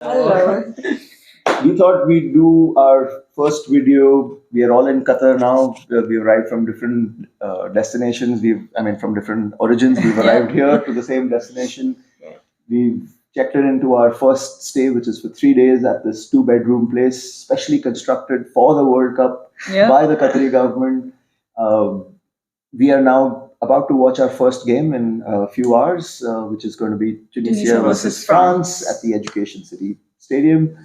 Hello. We thought we'd do our first video. We are all in Qatar now. We arrived from different destinations. From different origins. We've arrived here to the same destination. We've checked in into our first stay, which is for 3 days at this two-bedroom place, specially constructed for the World Cup by the Qatari government. Uh, we are now about to watch our first game in a few hours, which is going to be Tunisia versus France at the Education City Stadium.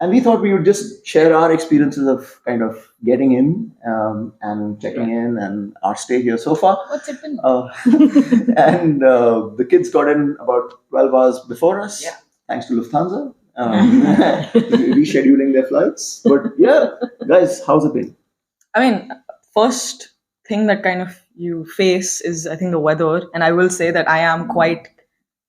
And we thought we would just share our experiences of kind of getting in and checking in and our stay here so far. What's it been? And the kids got in about 12 hours before us, thanks to Lufthansa, rescheduling their flights. But yeah, guys, how's it been? I mean, first thing that kind of you face is, I think, the weather. And I will say that I am quite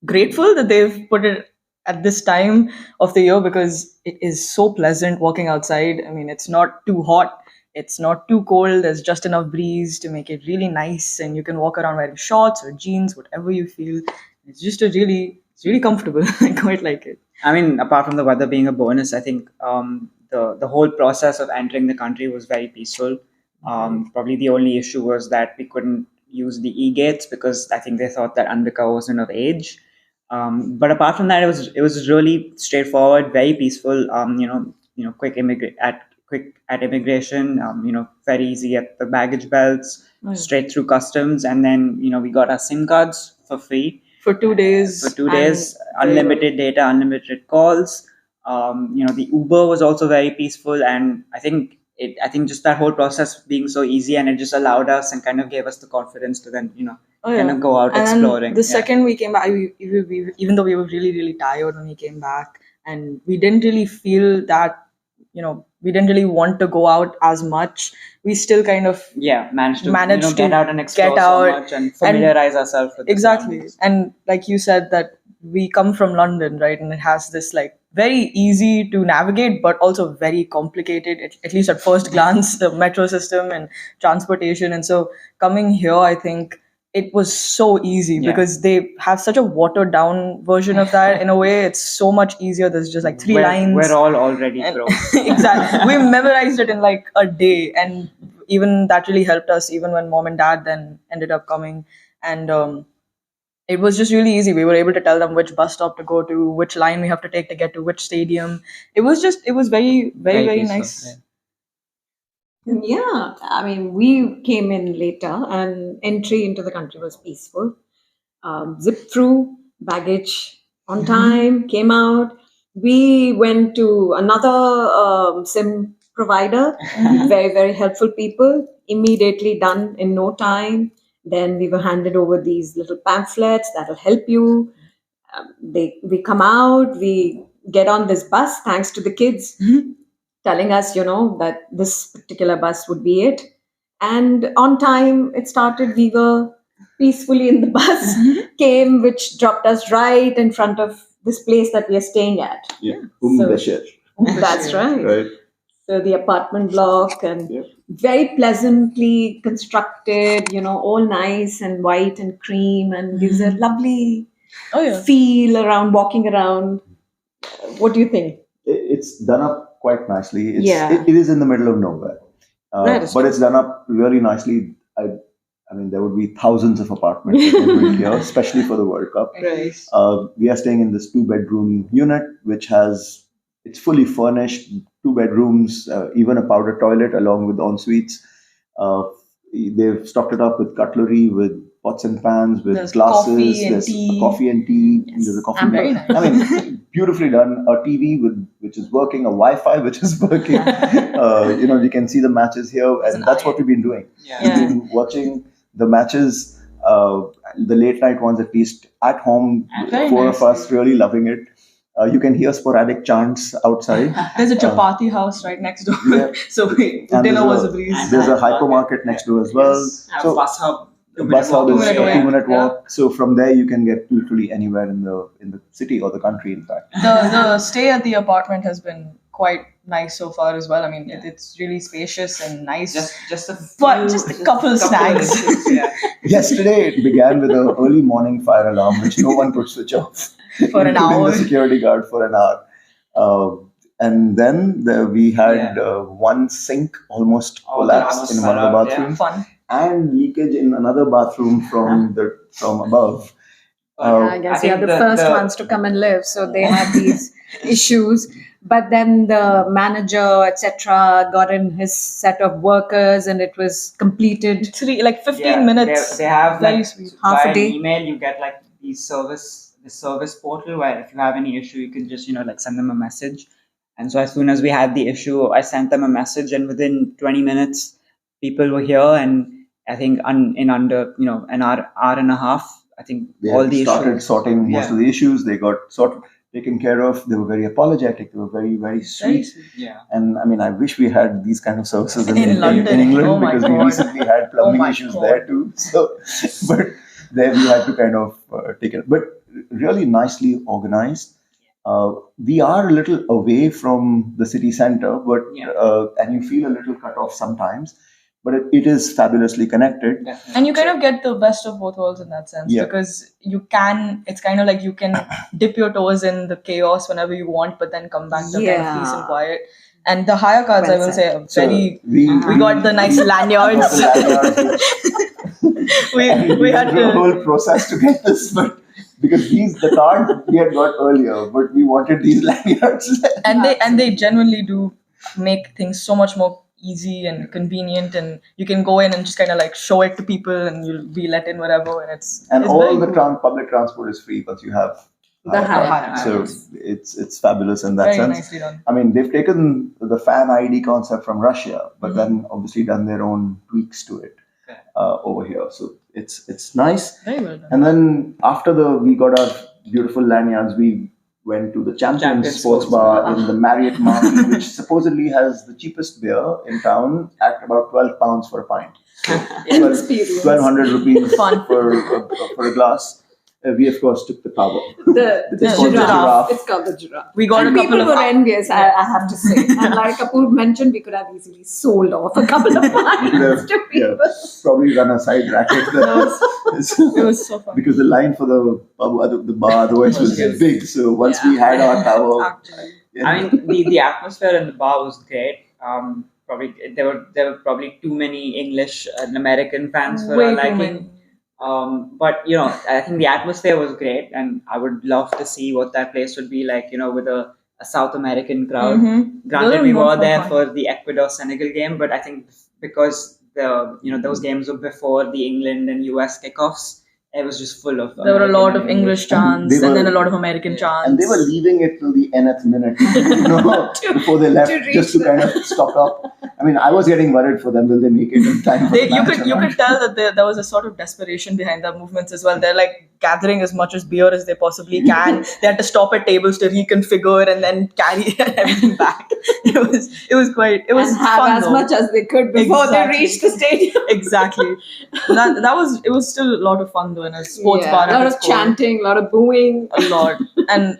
grateful that they've put it at this time of the year because it is so pleasant walking outside. I mean, it's not too hot, it's not too cold, there's just enough breeze to make it really nice, and you can walk around wearing shorts or jeans, whatever you feel. It's really comfortable. I quite like it. I mean, apart from the weather being a bonus, I think the whole process of entering the country was very peaceful. Probably the only issue was that we couldn't use the e-gates because I think they thought that Ambika wasn't of age. But apart from that, it was really straightforward, very peaceful. Quick at immigration. Very easy at the baggage belts, straight through customs, and then we got our SIM cards for free For 2 days. for 2 days, unlimited data, unlimited calls. The Uber was also very peaceful, and I think just that whole process being so easy, and it just allowed us and kind of gave us the confidence to then kind of go out And then exploring. the second we came back, even though we were really, really tired when we came back, and we didn't really feel that, we didn't really want to go out as much. We still kind of managed to managed get to out and explore get so out much and familiarize ourselves with the exactly. surroundings. And like you said, that we come from London, right? And it has this like very easy to navigate, but also very complicated, at least at first glance, the metro system and transportation. And so coming here, I think it was so easy because they have such a watered down version of that. In a way, it's so much easier. There's just like 3 lines. We're all already And- pro. Exactly. We memorized it in like a day, and even that really helped us. Even when mom and dad then ended up coming, and it was just really easy. We were able to tell them which bus stop to go to, which line we have to take to get to which stadium. It was very, very, very peaceful, nice. Yeah, I mean, we came in later and entry into the country was peaceful. Zipped through, baggage on time, came out. We went to another SIM provider, very, very helpful people, immediately done in no time. Then we were handed over these little pamphlets that'll help you. We come out, we get on this bus, thanks to the kids telling us, that this particular bus would be it. And on time, it started. We were peacefully in the bus, came, which dropped us right in front of this place that we are staying at. Yeah, So- Bashir. That's right. Right. So the apartment block and Yeah. very pleasantly constructed, all nice and white and cream and gives a lovely Oh yeah. feel around walking around. What do you think? It's done up quite nicely. Yeah. It is in the middle of nowhere, That is but true. it's done up really nicely. I mean, there would be thousands of apartments that are built here, especially for the World Cup. Right. We are staying in this two-bedroom unit, which it's fully furnished, 2 bedrooms, even a powder toilet along with en suites. They've stocked it up with cutlery, with pots and pans, with There's glasses. coffee and There's tea. coffee and tea. Yes. There's a coffee. And very bar. nice. I mean, beautifully done. A TV which is working, a Wi-Fi which is working. You can see the matches here, There's and an that's eye. what we've been doing. Yeah. We've been watching the matches, the late night ones at least, at home. Very 4 of nicely. us really loving it. You can hear sporadic chants outside. There's a chapati house right next door. Yeah. So the And dinner there's was a- a breeze. There's a hypermarket next door as well. Yes. So Bus hub. the bus hub is a 2-minute walk. 2-minute Yeah. walk. So from there you can get literally anywhere in the city or the country, in fact. The stay at the apartment has been quite nice so far as well. I mean, it's really spacious and nice. Just a But few- just a couple snags. issues, yeah. Yesterday it began with an early morning fire alarm which no one could switch off, For an including hour. the security guard for an hour. And then we had Yeah. one sink almost Oh, collapsed almost in one of the fell out, yeah. bathrooms, Fun. and leakage in another bathroom from above. Yeah, I guess I we are think the first ones to come and live, so they had these issues. But then the manager, etc., got in his set of workers, and it was completed. 15 minutes. They have Very like sweet. Half a by day. email you get like the service portal where if you have any issue you can just like send them a message. And so as soon as we had the issue, I sent them a message, and within 20 minutes, people were here, and I think in under an hour and a half, I think They all had the started issues. sorting most Yeah. of the issues. They got taken care of. They were very apologetic. They were very, very Very sweet. sweet. Yeah. And I mean, I wish we had these kind of services In London. in England, Oh my because we God. recently had plumbing Oh my issues God. there too. So, but there we had to kind of take it. But really nicely organized. We are a little away from the city center, but Yeah. and you feel a little cut off sometimes. But it is fabulously connected. Definitely. And you kind of get the best of both worlds in that sense, Yeah. because it's kind of like you can dip your toes in the chaos whenever you want, but then come back to kind of peace and Yeah. quiet. And the higher cards, Well I will said. say, are So very. we We got the nice lanyards. got the lanyards. we had went through a to. whole process to get this, but because the cards we had got earlier, but we wanted these lanyards. And they genuinely do make things so much more easy and convenient, and you can go in and just kind of like show it to people, and you'll be let in wherever, and it's All very the cool. public transport is free once you have The higher higher. So it's fabulous in that Very sense. nicely done. I mean, they've taken the fan ID concept from Russia, but then obviously done their own tweaks to it over here. So it's nice. Very well done. And then after we got our beautiful lanyards, we went to the Champions Sports Bar in the Marriott Marquis, which supposedly has the cheapest beer in town at about £12 for a pint. So Experience. 1,200 rupees Fun. for a glass. We of course took the cover. The It's called the giraffe. giraffe. It's called the giraffe. We got And a couple people of. were envious, I have to say. And like Kapoor mentioned, we could have easily sold off a couple of We could pints have to people. probably run a side racket there. It was so fun. Because the line for the bar otherwise was Yes. big. So once we had our tower, Actually. I mean, the atmosphere in the bar was great. Probably there were probably too many English and American fans for Way our too liking. many. But I think the atmosphere was great, and I would love to see what that place would be like. With a South American crowd. Mhm. Granted, Those are we more were there fun. for the Ecuador Senegal game, but I think because those games were before the England and US kickoffs, it was just full of. There were a American lot of and English And chants, they and then were- a lot of American Yeah. chants. and they were leaving it till the nth minute, before they left, to reach just to kind of stock up. I mean, I was getting worried for them. Will they make it in time? For the You match could or you not? could tell that there was a sort of desperation behind their movements as well. They're like gathering as much as beer as they possibly can. They had to stop at tables to reconfigure and then carry everything back. It was And have fun as though. much as they could before Exactly. they reached the stadium. Exactly. It was still a lot of fun though in a sports Yeah, bar. a lot at of its core. chanting, a lot of booing. A lot. And